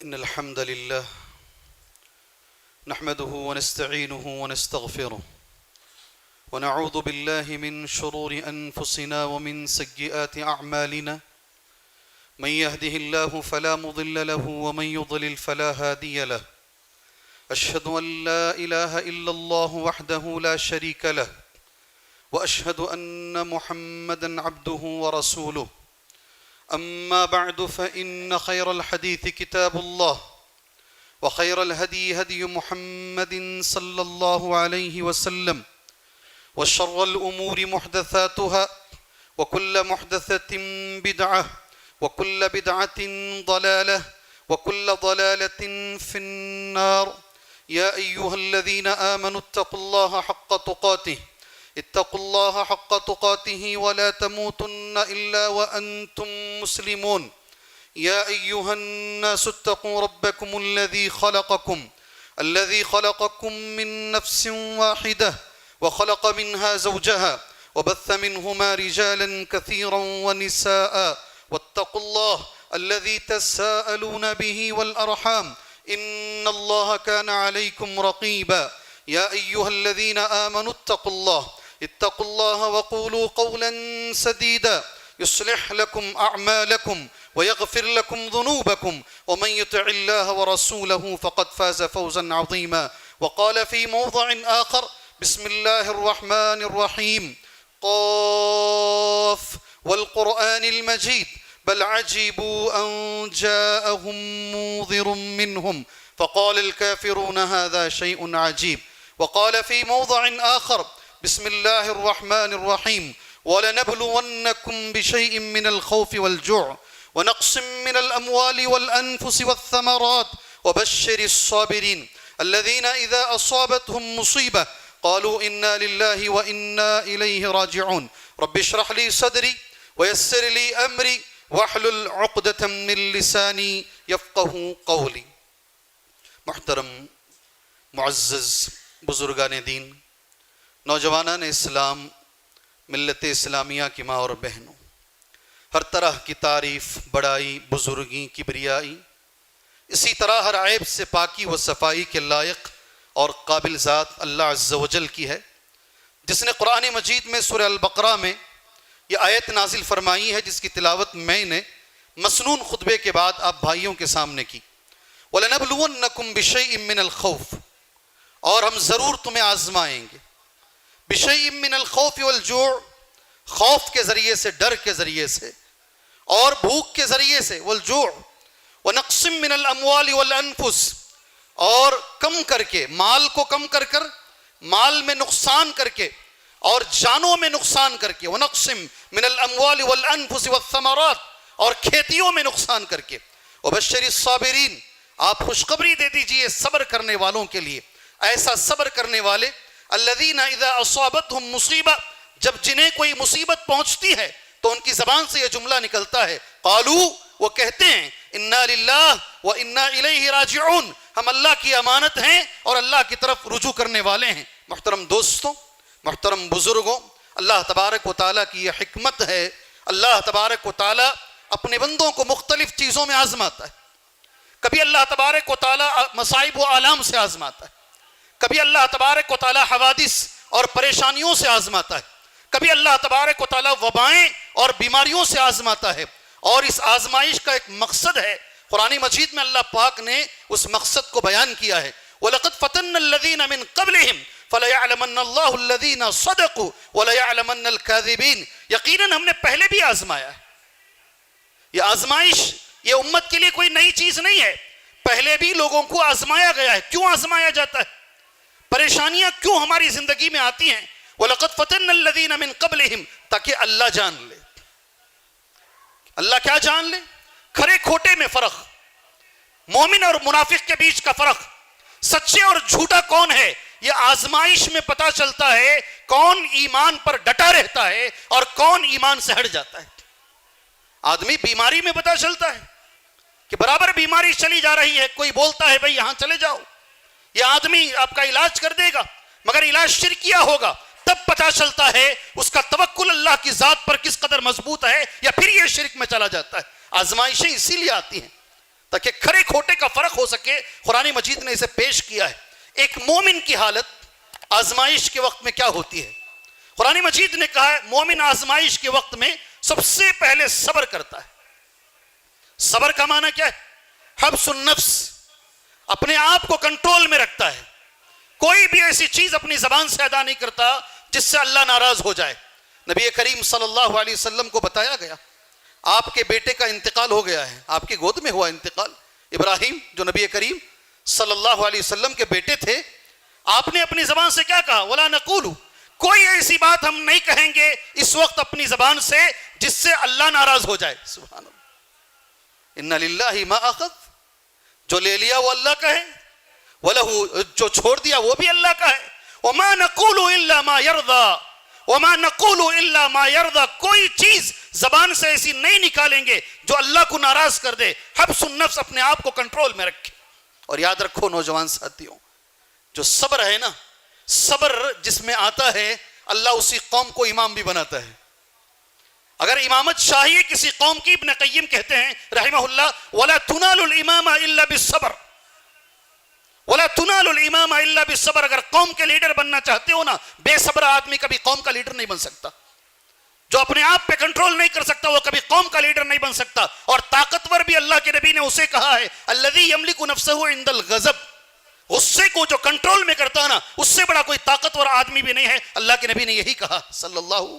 إن الحمد لله نحمده ونستعينه ونستغفره ونعوذ بالله من شرور أنفسنا ومن سيئات أعمالنا من يهده الله فلا مضل له ومن يضلل فلا هادي له أشهد أن لا إله إلا الله وحده لا شريك له وأشهد أن محمدًا عبده ورسوله أما بعد فإن خير الحديث كتاب الله وخير الهدي هدي محمد صلى الله عليه وسلم وشر الأمور محدثاتها وكل محدثة بدعة وكل بدعة ضلالة وكل ضلالة في النار يا أيها الذين آمنوا اتقوا الله حق تقاته اتقوا الله حق تقاته ولا تموتن إلا وأنتم مسلمون يا أيها الناس اتقوا ربكم الذي خلقكم من نفس واحدة وخلق منها زوجها وبث منهما رجالا كثيرا ونساء واتقوا الله الذي تساءلون به والأرحام إن الله كان عليكم رقيبا يا أيها الذين آمنوا اتقوا الله وقولوا قولا سديدا يصلح لكم أعمالكم ويغفر لكم ذنوبكم ومن يطع الله ورسوله فقد فاز فوزا عظيما وقال في موضع آخر بسم الله الرحمن الرحيم قاف والقرآن المجيد بل عجبوا أن جاءهم منذر منهم فقال الكافرون هذا شيء عجيب وقال في موضع آخر بسم الله الرحمن الرحيم ولنبلونكم بشيء من الخوف والجوع ونقص من الأموال والأنفس والثمرات وبشر الصابرين الذين إذا أصابتهم مصيبة قالوا إنا لله وإنا إليه راجعون رب اشرح لي صدري ويسر لي أمري واحلل عقدة من لساني يفقه قولي. محترم معزز بزرگان دین، نوجوانان اسلام، ملت اسلامیہ کی ماں اور بہنوں، ہر طرح کی تعریف، بڑائی، بزرگی، کبریائی اسی طرح ہر عیب سے پاکی و صفائی کے لائق اور قابل ذات اللہ عز و جل کی ہے، جس نے قرآن مجید میں سورہ البقرہ میں یہ آیت نازل فرمائی ہے، جس کی تلاوت میں نے مسنون خطبے کے بعد آپ بھائیوں کے سامنے کی. وَلَنَبْلُوَنَّكُمْ بِشَيْءٍ مِّنَ الْخَوْفِ، اور ہم ضرور تمہیں آزمائیں گے. بِشَيْءٍ مِّنَ الْخَوْفِ وَالْجُوعِ، خوف کے ذریعے سے، ڈر کے ذریعے سے اور بھوک کے ذریعے سے. وَالْجُوعِ وَنَقْصٍ مِّنَ الْأَمْوَالِ وَالْأَنفُسِ، اور کم کر کے، مال کو کم کر کر، مال میں نقصان کر کے اور جانوں میں نقصان کر کے. وَنَقْصٍ مِّنَ الْأَمْوَالِ وَالْأَنفُسِ وَالثَّمَرَاتِ، اور کھیتیوں میں نقصان کر کے. وَبَشِّرِ الصَّابِرِينَ، آپ خوشخبری دے دیجئے صبر کرنے والوں کے لیے، ایسا صبر کرنے والے الذین اذا اصابتہم مصیبہ، جب جنہیں کوئی مصیبت پہنچتی ہے تو ان کی زبان سے یہ جملہ نکلتا ہے، قالوا، وہ کہتے ہیں، انا للہ و انا الیہ راجعون، ہم اللہ کی امانت ہیں اور اللہ کی طرف رجوع کرنے والے ہیں. محترم دوستوں، محترم بزرگوں، اللہ تبارک و تعالیٰ کی یہ حکمت ہے. اللہ تبارک و تعالیٰ اپنے بندوں کو مختلف چیزوں میں آزماتا ہے. کبھی اللہ تبارک و تعالیٰ مصائب و آلام سے آزماتا ہے، کبھی اللہ تبارک و تعالیٰ حوادث اور پریشانیوں سے آزماتا ہے، کبھی اللہ تبارک و تعالیٰ وبائیں اور بیماریوں سے آزماتا ہے. اور اس آزمائش کا ایک مقصد ہے، قرآن مجید میں اللہ پاک نے اس مقصد کو بیان کیا ہے. وَلَقَدْ فَتَنَّ الَّذِينَ مِن قَبْلِهِمْ فَلَيَعْلَمَنَّ اللَّهُ الَّذِينَ صَدَقُوا وَلَيَعْلَمَنَّ الْكَاذِبِينَ، یقیناً ہم نے پہلے بھی آزمایا ہے. یہ آزمائش یہ امت کے لیے کوئی نئی چیز نہیں ہے، پہلے بھی لوگوں کو آزمایا گیا ہے. کیوں آزمایا جاتا ہے؟ پریشانیاں کیوں ہماری زندگی میں آتی ہیں؟ وَلَقَدْ فَتَنَّ الَّذِينَ مِن قَبْلِهِمْ، تاکہ اللہ جان لے. اللہ کیا جان لے؟ کھرے کھوٹے میں فرق، مومن اور منافق کے بیچ کا فرق، سچے اور جھوٹا کون ہے، یہ آزمائش میں پتا چلتا ہے. کون ایمان پر ڈٹا رہتا ہے اور کون ایمان سے ہٹ جاتا ہے. آدمی بیماری میں پتا چلتا ہے کہ برابر بیماری چلی جا رہی ہے، کوئی بولتا ہے بھئی یہاں چلے جاؤ، یہ آدمی آپ کا علاج کر دے گا، مگر علاج شرکیہ ہوگا. تب پتا چلتا ہے اس کا توکل اللہ کی ذات پر کس قدر مضبوط ہے، یا پھر یہ شرک میں چلا جاتا ہے. آزمائشیں اسی لیے آتی ہیں تاکہ کھرے کھوٹے کا فرق ہو سکے، قرآن مجید نے اسے پیش کیا ہے۔ ایک مومن کی حالت آزمائش کے وقت میں کیا ہوتی ہے؟ قرآن مجید نے کہا ہے مومن آزمائش کے وقت میں سب سے پہلے صبر کرتا ہے۔ صبر کا معنی کیا ہے؟ حبس النفس، اپنے آپ کو کنٹرول میں رکھتا ہے، کوئی بھی ایسی چیز اپنی زبان سے ادا نہیں کرتا جس سے اللہ ناراض ہو جائے۔ نبی کریم صلی اللہ علیہ وسلم کو بتایا گیا آپ کے بیٹے کا انتقال ہو گیا ہے، آپ کی گود میں ہوا انتقال، ابراہیم جو نبی کریم صلی اللہ علیہ وسلم کے بیٹے تھے، آپ نے اپنی زبان سے کیا کہا؟ وَلَا نَقُولُ، کوئی ایسی بات ہم نہیں کہیں گے اس وقت اپنی زبان سے جس سے اللہ ناراض ہو جائے۔ سبحان اللہ، اِنَّ لِلَّهِ مَا أَخَذَ، جو لے لیا وہ اللہ کا ہے، وَلَهُ، جو چھوڑ دیا وہ بھی اللہ کا ہے، وَمَا نَقُولُ إِلَّا مَا يَرْضَى، وَمَا نَقُولُ إِلَّا مَا يَرْضَى، کوئی چیز زبان سے ایسی نہیں نکالیں گے جو اللہ کو ناراض کر دے۔ حبس النفس، اپنے آپ کو کنٹرول میں رکھے۔ اور یاد رکھو نوجوان ساتھیوں، جو صبر ہے نا، صبر جس میں آتا ہے اللہ اسی قوم کو امام بھی بناتا ہے۔ اگر امامت چاہیے کسی قوم کی، ابن قیم کہتے ہیں رحمہ اللہ وَلَا تُنَالُ الْإِمَامَ إِلَّا بِالصَّبْرِ، وَلَا تُنَالُ الْإِمَامَ إِلَّا بِالصَّبْرِ، اگر قوم کے لیڈر بننا چاہتے ہو نا، بے صبر آدمی کبھی قوم کا لیڈر نہیں بن سکتا۔ جو اپنے آپ پہ کنٹرول نہیں کر سکتا وہ کبھی قوم کا لیڈر نہیں بن سکتا۔ اور طاقتور بھی اللہ کے نبی نے اسے کہا ہے الذی یملک نفسہ عند الغضب، غصے کو جو کنٹرول میں کرتا ہے نا، اس سے بڑا کوئی طاقتور آدمی بھی نہیں ہے۔ اللہ کے نبی نے یہی کہا صلی اللہ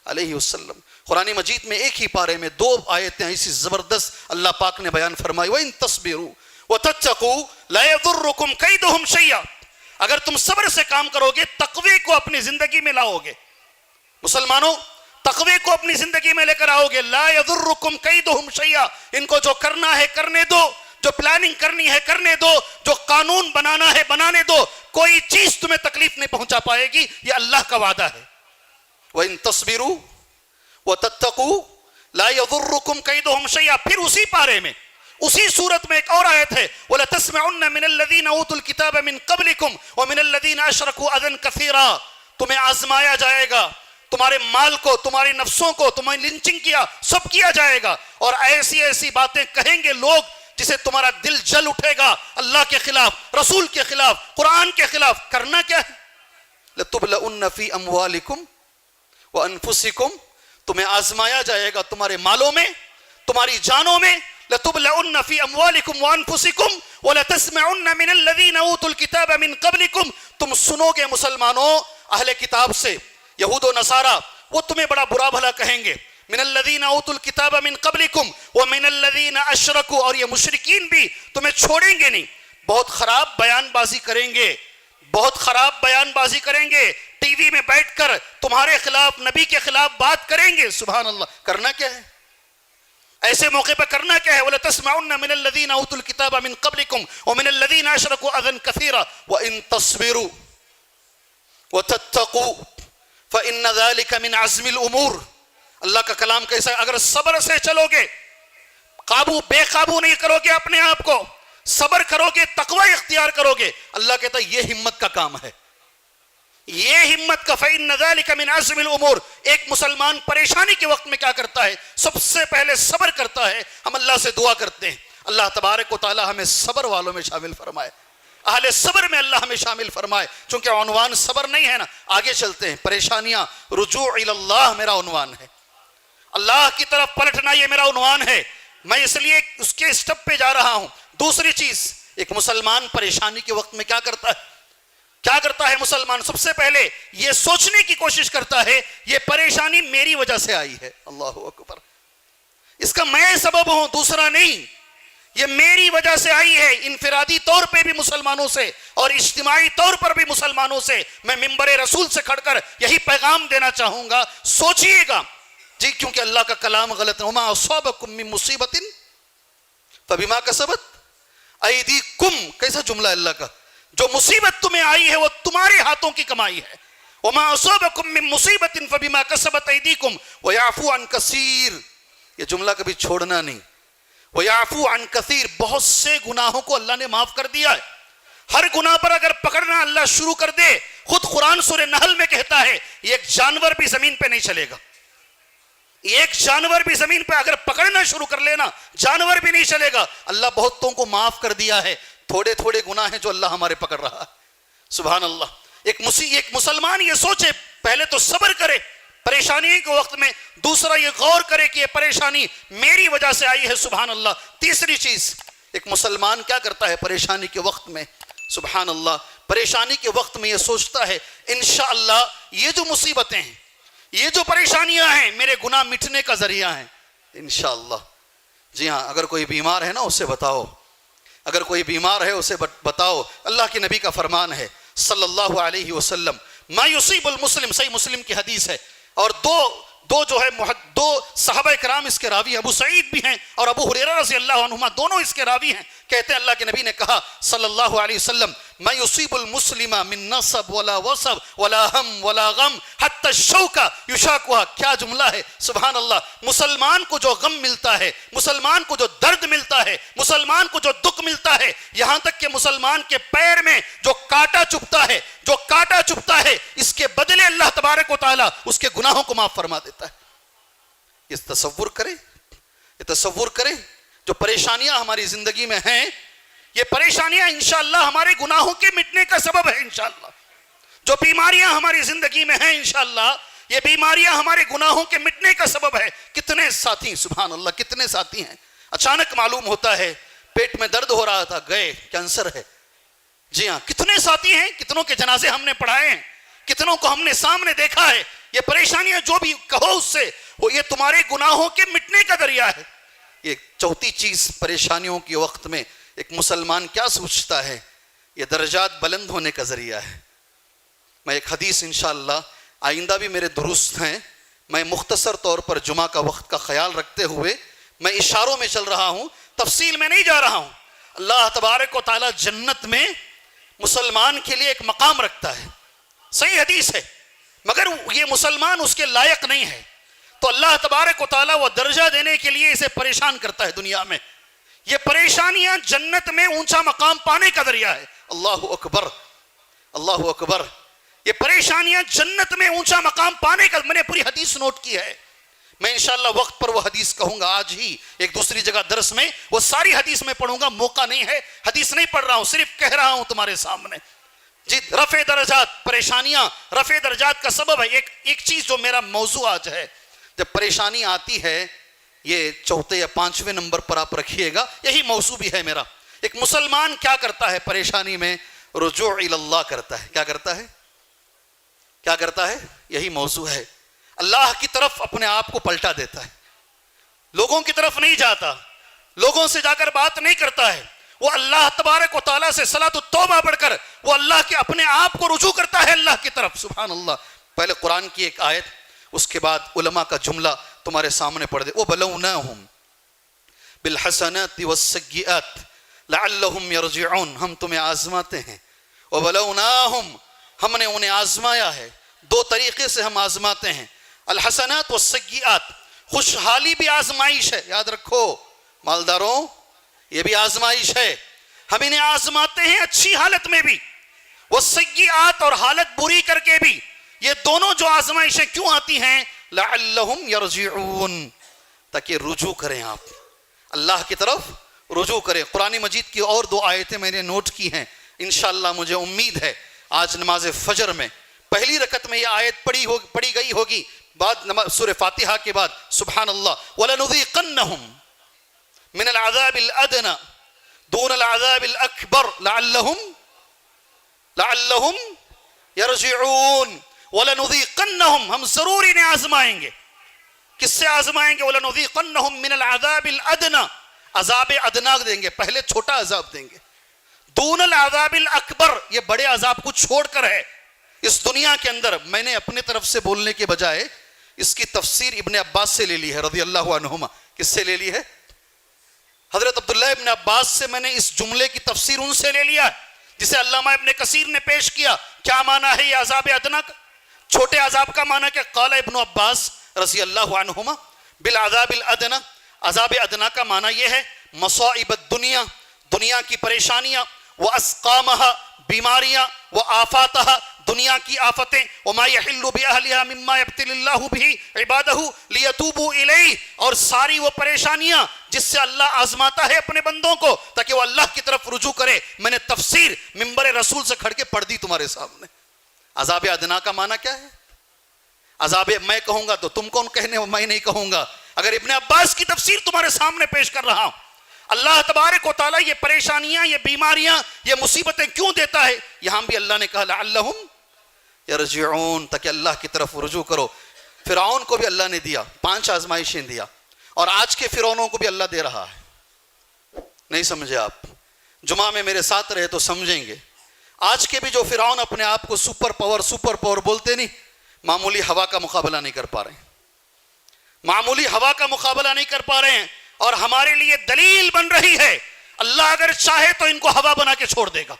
علیہ وسلم۔ قرآن مجید میں ایک ہی پارے میں 2 آیتیں ایسی زبردست اللہ پاک نے بیان فرمائی، وَإِن تَصْبِرُوا وَتَتَّقُوا لَا يَضُرُّكُمْ كَيْدُهُمْ شَيْئًا، اگر تم صبر سے کام کرو گے، تقوی کو اپنی زندگی میں لاؤ گے، مسلمانوں تقوی کو اپنی زندگی میں لے کر آؤ گے، لا يضركم كيدهم شيئا، ان کو جو کرنا ہے کرنے دو، جو پلاننگ کرنی ہے کرنے دو، جو قانون بنانا ہے بنانے دو، کوئی چیز تمہیں تکلیف نہیں پہنچا پائے گی، یہ اللہ کا وعدہ ہے۔ وَإِن تَصْبِرُوا وَتَتَّقُوا لَا يَضُرُّكُمْ كَيْدُهُمْ شَيْئًا۔ پھر اسی پارے میں اسی صورت میں ایک اور آیت ہے وَلَتَسْمَعُنَّ مِنَ الَّذِينَ أُوتُوا الْكِتَابَ مِنْ قَبْلِكُمْ وَمِنَ الَّذِينَ أَشْرَكُوا أَذًى كَثِيرًا، تمہیں آزمایا جائے گا، تمہارے مال کو، تمہاری نفسوں کو، تمہیں لنچنگ کیا، سب کیا جائے گا، اور ایسی ایسی باتیں کہیں گے لوگ جسے تمہارا دل جل اٹھے گا، اللہ کے خلاف، رسول کے خلاف، قرآن کے خلاف۔ کرنا کیا ہے؟ لَتُبْلَؤُنَّ فِي أَمْوَالِكُمْ وَأَنفُسِكُمْ، تمہیں آزمایا جائے گا تمہارے مالوں میں، تمہاری جانوں میں۔ لَتُبْلَؤُنَّ فِي أَمْوَالِكُمْ وَأَنفُسِكُمْ وَلَتَسْمَعُنَّ مِنَ الَّذِينَ أُوتُوا الْكِتَابَ مِنْ قَبْلِكُمْ، تم سنو گے مسلمانوں اہل کتاب سے، یہود و نصارہ، وہ تمہیں بڑا برا بھلا کہیں گے۔ من الذین اوتوا الکتاب من قبلکم ومن الذین اشرکوا، اور یہ مشرکین بھی تمہیں چھوڑیں گے نہیں، بہت خراب بیان بازی کریں گے، بہت خراب بیان بازی کریں گے، ٹی وی میں بیٹھ کر تمہارے خلاف، نبی کے خلاف بات کریں گے۔ سبحان اللہ، کرنا کیا ہے ایسے موقع پہ؟ کرنا کیا ہے؟ وَلَتَسْمَعُنَّ مِنَ الَّذِينَ أُوتُوا الْكِتَابَ مِنْ قَبْلِكُمْ وَمِنَ الَّذِينَ أَشْرَكُوا أَذًى كَثِيرًا وَإِن تَصْبِرُوا وَتَتَّقُوا فَإِنَّ ذَلِكَ مِنْ عَزْمِ الْأُمُورِ۔ اللہ کا کلام کیسا ہے؟ اگر صبر سے چلو گے، بے قابو نہیں کرو گے اپنے آپ کو، صبر کرو گے، تقوی اختیار کرو گے، اللہ کہتا ہے یہ ہمت کا کام ہے، یہ ہمت کا۔ فَإِنَّ ذَلِكَ مِنْ عَزْمِ الْأُمُورِ۔ ایک مسلمان پریشانی کے وقت میں کیا کرتا ہے؟ سب سے پہلے صبر کرتا ہے۔ ہم اللہ سے دعا کرتے ہیں اللہ تبارک و تعالی ہمیں صبر والوں میں شامل فرمائے، اہل صبر میں اللہ ہمیں شامل فرمائے۔ چونکہ عنوان صبر نہیں ہے نا، آگے چلتے ہیں۔ پریشانیاں، رجوع الی اللہ میرا عنوان ہے، اللہ کی طرف پلٹنا یہ میرا عنوان ہے، میں اس لیے اس کے اسٹپ پہ جا رہا ہوں۔ دوسری چیز، ایک مسلمان پریشانی کے وقت میں کیا کرتا ہے؟ کیا کرتا ہے مسلمان؟ سب سے پہلے یہ سوچنے کی کوشش کرتا ہے یہ پریشانی میری وجہ سے آئی ہے، اللہ اکبر، اس کا میں سبب ہوں، دوسرا نہیں، یہ میری وجہ سے آئی ہے۔ انفرادی طور پہ بھی مسلمانوں سے اور اجتماعی طور پر بھی مسلمانوں سے میں منبر رسول سے کھڑ کر یہی پیغام دینا چاہوں گا، سوچئے گا جی، کیونکہ اللہ کا کلام غلط ہے۔ وما اصابکم من مصیبت فبما کسبت ایدیکم، کیسا جملہ ہے اللہ کا؟ جو مصیبت تمہیں آئی ہے وہ تمہارے ہاتھوں کی کمائی ہے۔ وما اصابکم من مصیبت فبما کسبت ایدیکم ویعفو عن کثیر، یہ جملہ کبھی چھوڑنا نہیں۔ ویعفو عن کثیر، بہت سے گناہوں کو اللہ نے معاف کر دیا ہے۔ ہر گناہ پر اگر پکڑنا اللہ شروع کر دے، خود قرآن سورہ نحل میں کہتا ہے ایک جانور بھی زمین پہ نہیں چلے گا، ایک جانور بھی زمین پہ اگر پکڑنا شروع کر لینا جانور بھی نہیں چلے گا. اللہ بہتوں کو معاف کر دیا ہے, تھوڑے تھوڑے گناہ ہیں جو اللہ ہمارے پکڑ رہا ہے. سبحان اللہ. ایک مسلمان یہ سوچے, پہلے تو صبر کرے پریشانی کے وقت میں, دوسرا یہ غور کرے کہ یہ پریشانی میری وجہ سے آئی ہے. سبحان اللہ. تیسری چیز, ایک مسلمان کیا کرتا ہے پریشانی کے وقت میں؟ سبحان اللہ, پریشانی کے وقت میں یہ سوچتا ہے انشاءاللہ یہ جو مصیبتیں ہیں, یہ جو پریشانیاں ہیں, میرے گناہ مٹنے کا ذریعہ ہیں انشاءاللہ. جی ہاں, اگر کوئی بیمار ہے نا اسے بتاؤ, اگر کوئی بیمار ہے اسے بتاؤ. اللہ کے نبی کا فرمان ہے صلی اللہ علیہ وسلم, ما یصیب المسلم, صحیح مسلم کی حدیث ہے, اور دو صحابہ کرام اس کے راوی ہیں, ابو سعید بھی ہیں اور ابو ہریرہ رضی اللہ عنہما, دونوں اس کے راوی ہیں. کہتے ہیں اللہ کے نبی نے کہا صلی اللہ علیہ وسلم, ما یصیب المسلم من نصب ولا وصب ولا ہم ولا غم حتی الشوکہ یشاکوہا. کیا جملہ ہے, سبحان اللہ. مسلمان کو جو غم ملتا ہے, مسلمان کو جو درد ملتا ہے, مسلمان کو جو دکھ ملتا ہے, یہاں تک کہ مسلمان کے پیر میں جو کانٹا چبھتا ہے, اس کے بدلے اللہ تبارک و تعالی اس کے گناہوں کو معاف فرما دیتا ہے. یہ تصور کریں جو پریشانیاں ہماری زندگی میں ہیں, یہ پریشانیاں انشاءاللہ ہمارے گناہوں کے مٹنے کا سبب ہے انشاءاللہ. جو بیماریاں ہماری زندگی میں ہیں انشاءاللہ یہ بیماریاں ہمارے گناہوں کے مٹنے کا سبب ہے. کتنے ساتھی, سبحان اللہ, کتنے ساتھی ہیں اچانک معلوم ہوتا ہے پیٹ میں درد ہو رہا تھا, گئے کینسر ہے. جی ہاں, کتنے ساتھی ہیں, کتنوں کے جنازے ہم نے پڑھائے ہیں, کتنوں کو ہم نے سامنے دیکھا ہے. یہ پریشانیاں جو بھی کہو اس سے, وہ یہ تمہارے گناہوں کے مٹنے کا ذریعہ ہے. یہ چوتھی چیز, پریشانیوں کے وقت میں ایک مسلمان کیا سوچتا ہے, یہ درجات بلند ہونے کا ذریعہ ہے. میں ایک حدیث انشاءاللہ, آئندہ بھی میرے درست ہیں, میں مختصر طور پر جمعہ کا وقت کا خیال رکھتے ہوئے میں اشاروں میں چل رہا ہوں, تفصیل میں نہیں جا رہا ہوں. اللہ تبارک و تعالی جنت میں مسلمان کے لیے ایک مقام رکھتا ہے, صحیح حدیث ہے, مگر یہ مسلمان اس کے لائق نہیں ہے, تو اللہ تبارک و تعالی وہ درجہ دینے کے لیے اسے پریشان کرتا ہے دنیا میں. یہ پریشانیاں جنت میں اونچا مقام پانے کا ذریعہ ہے. اللہ اکبر, اللہ اکبر. یہ پریشانیاں جنت میں اونچا مقام پانے کا, میں نے پوری حدیث نوٹ کی ہے, میں انشاءاللہ وقت پر وہ حدیث کہوں گا. آج ہی ایک دوسری جگہ درس میں وہ ساری حدیث میں پڑھوں گا, موقع نہیں ہے, حدیث نہیں پڑھ رہا ہوں, صرف کہہ رہا ہوں تمہارے سامنے. جی, رفع درجات, پریشانیاں رفع درجات کا سبب ہے. ایک چیز جو میرا موضوع آج ہے, جب پریشانی آتی ہے, یہ چوتھے یا پانچویں نمبر پر آپ رکھیے گا, یہی موضوع بھی ہے میرا. ایک مسلمان کیا کرتا ہے پریشانی میں؟ رجوع اللہ کرتا ہے. کیا کرتا ہے, کیا کرتا ہے؟ یہی موضوع ہے. اللہ کی طرف اپنے آپ کو پلٹا دیتا ہے, لوگوں کی طرف نہیں جاتا, لوگوں سے جا کر بات نہیں کرتا ہے, وہ اللہ تبارک و تعالیٰ سے صلاۃ التوبہ پڑھ کر وہ اللہ کے اپنے آپ کو رجوع کرتا ہے اللہ کی طرف. سبحان اللہ. پہلے قرآن کی ایک آیت, اس کے بعد علماء کا جملہ تمہارے سامنے پڑھ دے. وَبَلَوْنَاهُمْ بِالْحَسَنَاتِ وَالسَّيِّئَاتِ لَعَلَّهُمْ يَرْجِعُونَ. ہم تمہیں آزماتے ہیں. وَبَلَوْنَاهُمْ, ہم نے انہیں آزمایا ہے, دو طریقے سے ہم آزماتے ہیں. الحسنات والسیئات, خوشحالی بھی آزمائش ہے, یاد رکھو مالداروں, یہ بھی آزمائش ہے. ہم انہیں آزماتے ہیں اچھی حالت میں بھی, والسیئات, اور حالت بری کر کے بھی. یہ دونوں جو آزمائشیں کیوں آتی ہیں؟ لعلہم یرجعون, تاکہ رجوع کریں, آپ اللہ کی طرف رجوع کریں. قرآن مجید کی اور دو آیتیں میں نے نوٹ کی ہیں, انشاءاللہ مجھے امید ہے آج نماز فجر میں پہلی رکعت میں یہ آیت پڑھی گئی ہوگی, بعد سورہ فاتحہ کے بعد. سبحان اللہ. وَلَنُذِيقَنَّهُمْ مِنَ الْعَذَابِ الْأَدْنَى دُونَ الْعَذَابِ الْأَكْبَرِ لَعَلَّهُمْ يَرْجِعُونَ. وَلَنُذِيقَنَّهُمْ, ہم ضرور انہیں آزمائیں گے. کس سے آزمائیں گے؟ وَلَنُذِيقَنَّهُمْ مِنَ الْعَذَابِ الْأَدْنَى, عذاب ادنا دیں گے, پہلے چھوٹا عذاب دیں گے. دون العذاب الاکبر, یہ بڑے عذاب کو چھوڑ کر ہے اس دنیا کے اندر. میں نے اپنے طرف سے بولنے کے بجائے اس کی تفسیر ابن عباس سے لے لی ہے رضی اللہ عنہما. کس سے لے لی ہے؟ حضرت عبداللہ ابن عباس سے میں نے اس جملے کی تفسیر ان سے لے لیا جسے علامہ ابن کثیر نے پیش کیا. کیا معنی ہے یہ عذاب ادنا کا؟ چھوٹے عذاب کا معنی کہ قال ابن عباس رضی اللہ عنہما بالعذاب الادنا, عذاب ادنا کا معنی یہ ہے مصائب الدنیا, دنیا کی پریشانیاں, واسقامها, بیماریاں, وآفاتها, دنیا کی آفتیں وما یحل باہلھا مما یبتلی اللہ بہ عبادہ لیتوبوا الیہ، اور ساری وہ پریشانیاں جس سے اللہ آزماتا ہے اپنے بندوں کو تاکہ وہ اللہ کی طرف رجوع کرے، میں نے تفسیر منبر رسول سے کھڑ کے پڑھ دی تمہارے سامنے۔ عذاب ادنا کا معنی کیا ہے؟ عذاب میں کہوں گا تو تم کون کہنے، میں نہیں کہوں گا، اگر ابن عباس کی تفسیر تمہارے سامنے پیش کر رہا ہوں۔ اللہ تبارک و تعالیٰ یہ پریشانیاں، یہ بیماریاں، یہ مصیبتیں کیوں دیتا ہے؟ یہاں بھی اللہ نے کہا لعلہم یرجعون، تاکہ اللہ کی طرف رجوع کرو۔ فرعون کو بھی اللہ نے دیا، 5 آزمائشیں دیا، اور آج کے فرعونوں کو بھی اللہ دے رہا ہے۔ نہیں سمجھے آپ؟ جمعہ میں میرے ساتھ رہے تو سمجھیں گے۔ آج کے بھی جو فرعون اپنے آپ کو سپر پاور بولتے نہیں، معمولی ہوا کا مقابلہ نہیں کر پا رہے ہیں، معمولی ہوا کا مقابلہ نہیں کر پا رہے ہیں، اور ہمارے لیے دلیل بن رہی ہے۔ اللہ اگر چاہے تو ان کو ہوا بنا کے چھوڑ دے گا،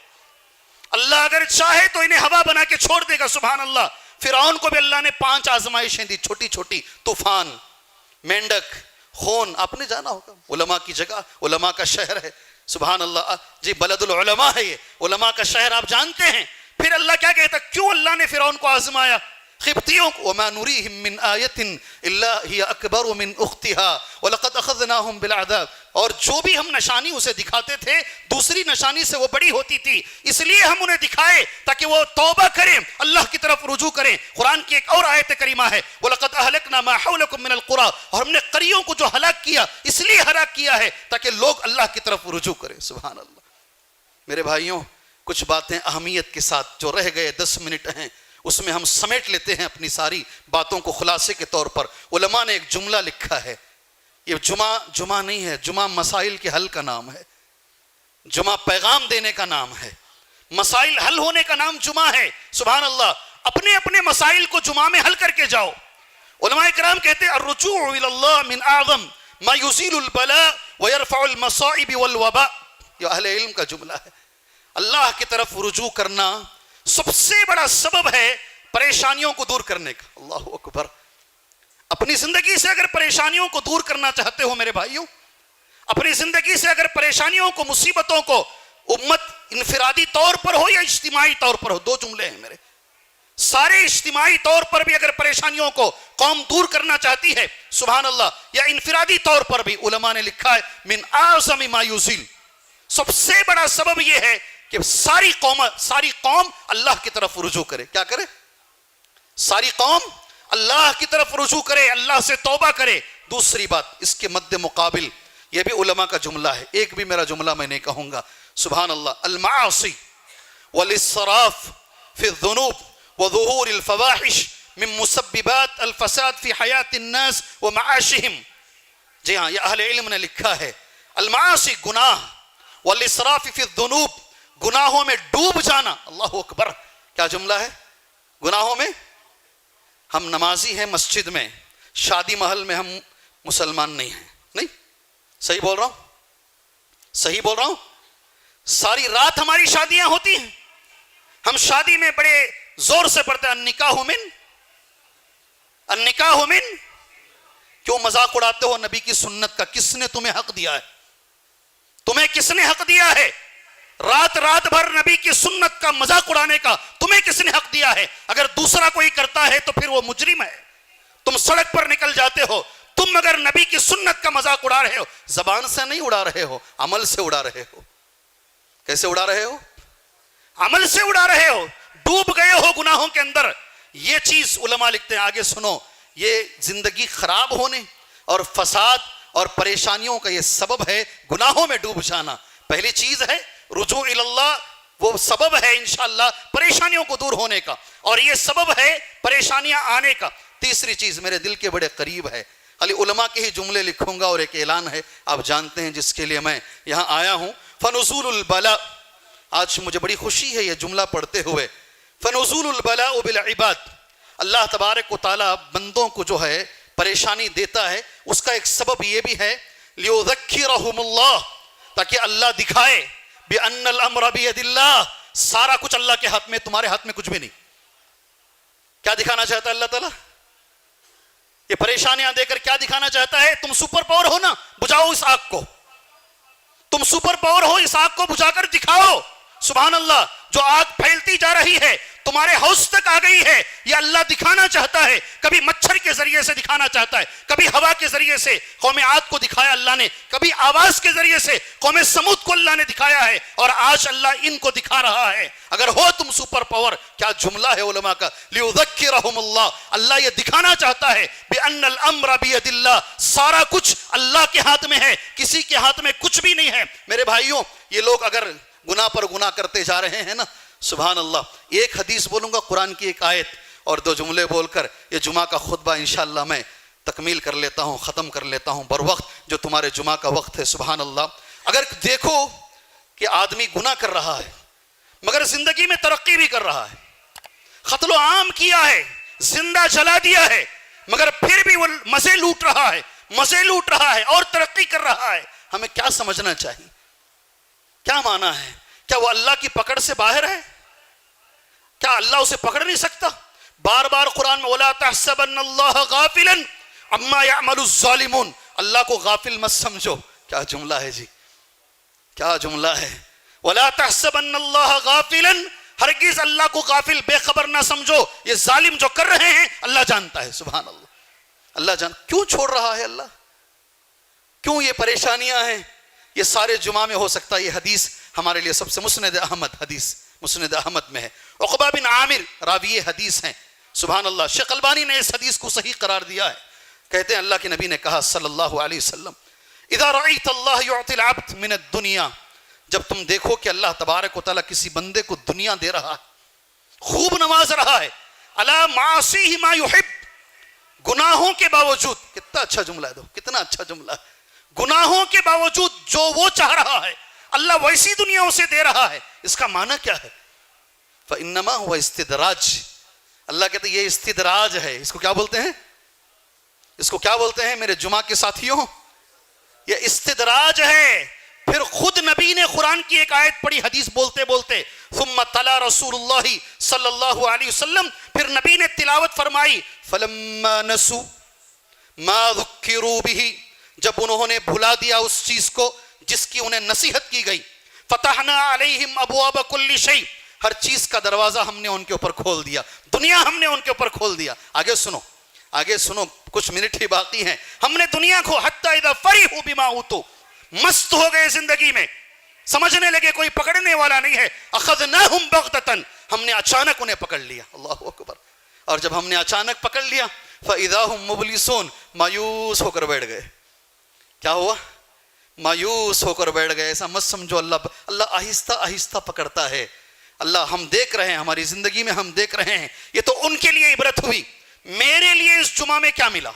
اللہ اگر چاہے تو انہیں ہوا بنا کے چھوڑ دے گا، سبحان اللہ۔ فرعون کو بھی اللہ نے 5 آزمائشیں دی، چھوٹی چھوٹی، طوفان، مینڈک، خون۔ آپ نے جانا ہوگا، علماء کی جگہ، علماء کا شہر ہے، سبحان اللہ جی، بلد العلماء ہے یہ، علماء کا شہر، آپ جانتے ہیں۔ پھر اللہ کیا کہتا، کیوں اللہ نے فرعون کو آزمایا؟ قبطیوں کو وما نريهم من آية الا هي اكبر من اختها ولقد اخذناهم بالعذاب، اور جو بھی ہم نشانی اسے دکھاتے تھے دوسری نشانی سے وہ بڑی ہوتی تھی، اس لیے ہم انہیں دکھائے تاکہ وہ توبہ کریں، اللہ کی طرف رجوع کریں۔ قرآن کی ایک اور آیت کریمہ ہے وَلَقَدْ أَهْلَكْنَا مَا حَوْلَكُم مِّنَ الْقُرَىٰ، اور ہم نے قریوں کو جو ہلاک کیا اس لیے ہلاک کیا ہے تاکہ لوگ اللہ کی طرف رجوع کریں، سبحان اللہ۔ میرے بھائیوں، کچھ باتیں اہمیت کے ساتھ جو رہ گئے 10 منٹ ہیں اس میں ہم سمیٹ لیتے ہیں اپنی ساری باتوں کو خلاصے کے طور پر۔ علماء نے ایک جملہ لکھا ہے، یہ جمعہ نہیں ہے، جمعہ مسائل کے حل کا نام ہے، جمعہ پیغام دینے کا نام ہے، مسائل حل ہونے کا نام جمعہ ہے، سبحان اللہ۔ اپنے اپنے مسائل کو جمعہ میں حل کر کے جاؤ۔ علماء کرام کہتے ہیں الرجوع الى اللہ من اعظم ما يزيل البلاء ويرفع المصائب والوباء، یہ اہل علم کا جملہ ہے۔ اللہ کی طرف رجوع کرنا سب سے بڑا سبب ہے پریشانیوں کو دور کرنے کا۔ اللہ اکبر۔ اپنی زندگی سے اگر پریشانیوں کو دور کرنا چاہتے ہو میرے بھائیوں، اپنی زندگی سے اگر پریشانیوں کو، مصیبتوں کو، امت انفرادی طور پر ہو یا اجتماعی طور پر ہو، 2 جملے ہیں میرے، سارے اجتماعی طور پر بھی اگر پریشانیوں کو قوم دور کرنا چاہتی ہے، سبحان اللہ، یا انفرادی طور پر بھی، علماء نے لکھا ہے من اعظم ما یزیل، سب سے بڑا سبب یہ ہے کہ ساری قوم اللہ کی طرف رجوع کرے۔ کیا کرے؟ ساری قوم اللہ کی طرف رجوع کرے، اللہ سے توبہ کرے۔ دوسری بات اس کے مد مقابل، یہ بھی علماء کا جملہ ہے، ایک بھی میرا جملہ میں نہیں کہوں گا، سبحان اللہ، المعاصی والاسراف فی الذنوب وظہور الفواحش من مسببات الفساد فی حیات الناس ومعاشہم۔ جی ہاں، یہ اہل علم نے لکھا ہے، المعاصی گناہ، والاسراف فی الذنوب گناہوں میں ڈوب جانا۔ اللہ اکبر، کیا جملہ ہے؟ گناہوں میں، ہم نمازی ہیں مسجد میں، شادی محل میں ہم مسلمان نہیں ہیں، نہیں؟ صحیح بول رہا ہوں؟ صحیح بول رہا ہوں؟ ساری رات ہماری شادیاں ہوتی ہیں، ہم شادی میں بڑے زور سے پڑھتے ہیں النکاح من، کیوں مذاق اڑاتے ہو نبی کی سنت کا؟ کس نے تمہیں حق دیا ہے؟ تمہیں کس نے حق دیا ہے؟ رات بھر نبی کی سنت کا مذاق اڑانے کا تمہیں کس نے حق دیا ہے؟ اگر دوسرا کوئی کرتا ہے تو پھر وہ مجرم ہے۔ تم سڑک پر نکل جاتے ہو، تم اگر نبی کی سنت کا مذاق اڑا رہے ہو، زبان سے نہیں اڑا رہے ہو، عمل سے اڑا رہے ہو۔ کیسے اڑا رہے ہو؟ عمل سے اڑا رہے ہو، ڈوب گئے ہو گناہوں کے اندر۔ یہ چیز علماء لکھتے ہیں، آگے سنو، یہ زندگی خراب ہونے اور فساد اور پریشانیوں کا یہ سبب ہے گناہوں میں ڈوب جانا۔ پہلی چیز ہے رجوع اللہ، وہ سبب ہے انشاءاللہ پریشانیوں کو دور ہونے کا، اور یہ سبب ہے پریشانیاں آنے کا۔ تیسری چیز میرے دل کے بڑے قریب ہے، خالی علماء کے ہی جملے لکھوں گا، اور ایک اعلان ہے آپ جانتے ہیں جس کے لیے میں یہاں آیا ہوں، فنزول البلاء۔ آج مجھے بڑی خوشی ہے یہ جملہ پڑھتے ہوئے، فنزول البلاء بالعباد۔ اللہ تبارک و تعالیٰ بندوں کو جو ہے پریشانی دیتا ہے، اس کا ایک سبب یہ بھی ہے لیذکرہم اللہ، تاکہ اللہ دکھائے بِأَنَّ الْأَمْرَ بِيَدِ اللَّهِ، سارا کچھ اللہ کے ہاتھ میں، تمہارے ہاتھ میں کچھ بھی نہیں۔ کیا دکھانا چاہتا ہے اللہ تعالیٰ؟ یہ پریشانیاں دے کر کیا دکھانا چاہتا ہے؟ تم سپر پاور ہو نا، بجھاؤ اس آگ کو، تم سپر پاور ہو، اس آگ کو بجھا کر دکھاؤ۔ سبحان اللہ، جو آگ پھیلتی جا رہی ہے تمہارے حوض تک آ گئی ہے، یہ اللہ دکھانا چاہتا ہے. کبھی مچھر کے ذریعے سے دکھانا چاہتا ہے، کبھی ہوا کے ذریعے سے قوم عاد کو دکھایا اللہ نے، کبھی آواز کے ذریعے سے قوم سمود کو اللہ نے دکھایا ہے، اور آج اللہ ان کو دکھا رہا ہے. اگر ہو تم سپر پاور، کیا جملہ ہے علماء کا، لیذکرہم اللہ، اللہ یہ دکھانا چاہتا ہے بأن الامر بید اللہ، سارا کچھ اللہ کے ہاتھ میں ہے، کسی کے ہاتھ میں کچھ بھی نہیں ہے. میرے بھائیوں، یہ لوگ اگر گناہ پر گناہ کرتے جا رہے ہیں نا، سبحان اللہ. ایک حدیث بولوں گا، قرآن کی ایک آیت اور 2 جملے بول کر یہ جمعہ کا خطبہ انشاءاللہ میں تکمیل کر لیتا ہوں، ختم کر لیتا ہوں بر وقت جو تمہارے جمعہ کا وقت ہے. سبحان اللہ. اگر دیکھو کہ آدمی گناہ کر رہا ہے مگر زندگی میں ترقی بھی کر رہا ہے، قتل و عام کیا ہے، زندہ جلا دیا ہے، مگر پھر بھی وہ مزے لوٹ رہا ہے اور ترقی کر رہا ہے، ہمیں کیا سمجھنا چاہیے؟ کیا معنی ہے؟ کیا وہ اللہ کی پکڑ سے باہر ہے؟ کیا اللہ اسے پکڑ نہیں سکتا؟ بار بار قرآن میں وَلَا تَحْسَبَنَّ اللَّهَ غَافِلًا عَمَّا يَعْمَلُ الظَّالِمُونَ، اللہ کو غافل مت سمجھو. کیا جملہ ہے جی، کیا جملہ ہے. وَلَا تَحْسَبَنَّ اللَّهَ غَافِلًا، ہرگز اللہ کو غافل بے خبر نہ سمجھو، یہ ظالم جو کر رہے ہیں اللہ جانتا ہے. سبحان اللہ. اللہ کیوں چھوڑ رہا ہے اللہ؟ کیوں یہ پریشانیاں ہیں؟ یہ سارے جمعہ میں ہو سکتا ہے. یہ حدیث ہمارے لیے سب سے مسند احمد میں ہے. عقبہ بن عامر راوی حدیث ہیں. سبحان اللہ. شیخ البانی نے اس حدیث کو صحیح قرار دیا ہے. کہتے ہیں اللہ کے نبی نے کہا صلی اللہ علیہ وسلم، اذا رأیت اللہ یعطی العبد من الدنیا، جب تم دیکھو کہ اللہ تبارک و تعالیٰ کسی بندے کو دنیا دے رہا ہے، خوب نواز رہا ہے، علی معاصیہ ما یحب، گناہوں کے باوجود، کتنا اچھا جملہ ہے، کتنا اچھا جملہ ہے، گناہوں کے باوجود جو وہ چاہ رہا ہے اللہ ویسی دنیا اسے دے رہا ہے. اس کا معنی کیا ہے؟ فَإِنَّمَا هُوَ استدراج. اللہ کہتے ہیں یہ استدراج ہے. اس کو کیا بولتے ہیں؟ اس کو کیا بولتے ہیں میرے جمعہ کے ساتھیوں؟ یہ استدراج ہے. پھر خود نبی نے قرآن کی ایک آیت پڑھی حدیث بولتے بولتے، ثم تلا رسول اللہ صلی اللہ علیہ وسلم، پھر نبی نے تلاوت فرمائی، فلما نسوا ما ذکروا به، جب انہوں نے بھلا دیا اس چیز کو جس کی انہیں نصیحت کی گئی، فتحنا علیہم ابواب کل شیء، ہر چیز کا دروازہ ہم نے ان کے اوپر کھول دیا، دنیا ہم نے ان کے اوپر کھول دیا. آگے سنو کچھ منٹ ہی باقی ہیں. ہم نے دنیا کو حتی اذا فرحوا بما اوتوا، مست ہو گئے زندگی میں، سمجھنے لگے کوئی پکڑنے والا نہیں ہے. اخذناہم بغتۃ، ہم نے اچانک انہیں پکڑ لیا. اللہ اکبر. اور جب ہم نے اچانک پکڑ لیا، فاذا هم مبلسون، مایوس ہو کر بیٹھ گئے. کیا ہوا؟ مایوس ہو کر بیٹھ گئے. ایسا مت سمجھو اللہ آہستہ آہستہ پکڑتا ہے. اللہ ہم دیکھ رہے ہیں، ہماری زندگی میں ہم دیکھ رہے ہیں. یہ تو ان کے لیے عبرت ہوئی. میرے لیے اس جمعہ میں کیا ملا؟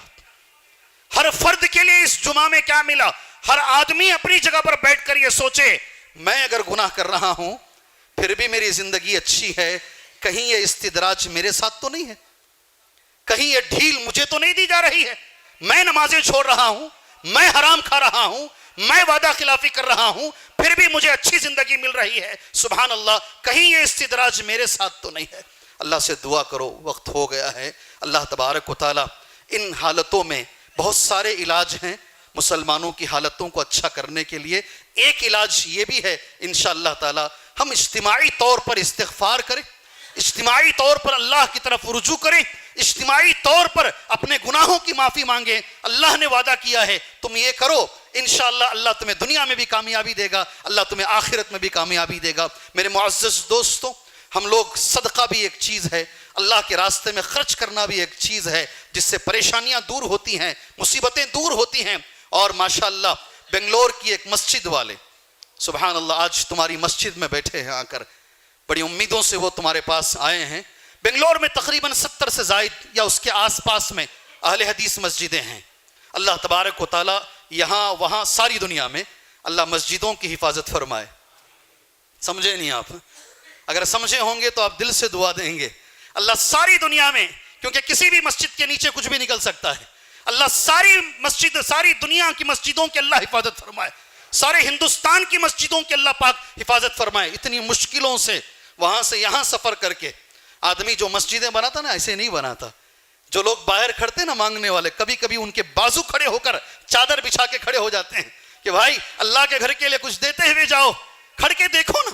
ہر فرد کے لیے اس جمعہ میں کیا ملا؟ ہر آدمی اپنی جگہ پر بیٹھ کر یہ سوچے، میں اگر گناہ کر رہا ہوں پھر بھی میری زندگی اچھی ہے، کہیں یہ استدراج میرے ساتھ تو نہیں ہے، کہیں یہ ڈھیل مجھے تو نہیں دی جا رہی ہے. میں نمازیں چھوڑ رہا ہوں، میں حرام کھا رہا ہوں، میں وعدہ خلافی کر رہا ہوں، پھر بھی مجھے اچھی زندگی مل رہی ہے. سبحان اللہ. کہیں یہ استدراج میرے ساتھ تو نہیں ہے. اللہ سے دعا کرو، وقت ہو گیا ہے. اللہ تبارک و تعالی ان حالتوں میں بہت سارے علاج ہیں مسلمانوں کی حالتوں کو اچھا کرنے کے لیے. ایک علاج یہ بھی ہے انشاءاللہ تعالی ہم اجتماعی طور پر استغفار کریں، اجتماعی طور پر اللہ کی طرف رجوع کریں، اجتماعی طور پر اپنے گناہوں کی معافی مانگیں. اللہ نے وعدہ کیا ہے تم یہ کرو، انشاءاللہ اللہ تمہیں دنیا میں بھی کامیابی دے گا، اللہ تمہیں آخرت میں بھی کامیابی دے گا. میرے معزز دوستوں، ہم لوگ صدقہ بھی ایک چیز ہے، اللہ کے راستے میں خرچ کرنا بھی ایک چیز ہے جس سے پریشانیاں دور ہوتی ہیں، مصیبتیں دور ہوتی ہیں. اور ماشاءاللہ بنگلور کی ایک مسجد والے، سبحان اللہ، آج تمہاری مسجد میں بیٹھے ہیں، آ کر بڑی امیدوں سے وہ تمہارے پاس آئے ہیں. بنگلور میں تقریباً 70 سے زائد یا اس کے آس پاس میں اہل حدیث مسجدیں ہیں. اللہ تبارک و تعالی یہاں وہاں ساری دنیا میں اللہ مسجدوں کی حفاظت فرمائے. سمجھے نہیں آپ؟ اگر سمجھے ہوں گے تو آپ دل سے دعا دیں گے. اللہ ساری دنیا میں، کیونکہ کسی بھی مسجد کے نیچے کچھ بھی نکل سکتا ہے، اللہ ساری دنیا کی مسجدوں کی اللہ حفاظت فرمائے، سارے ہندوستان کی مسجدوں کی اللہ پاک حفاظت فرمائے. اتنی مشکلوں سے وہاں سے یہاں سفر کر کے آدمی جو مسجدیں بناتا نا، ایسے نہیں بناتا. جو لوگ باہر کھڑتے نا مانگنے والے، کبھی کبھی ان کے بازو کھڑے ہو کر چادر بچھا کے کھڑے ہو جاتے ہیں کہ بھائی اللہ کے گھر کے لیے کچھ دیتے ہوئے جاؤ. کھڑ کے دیکھو نا،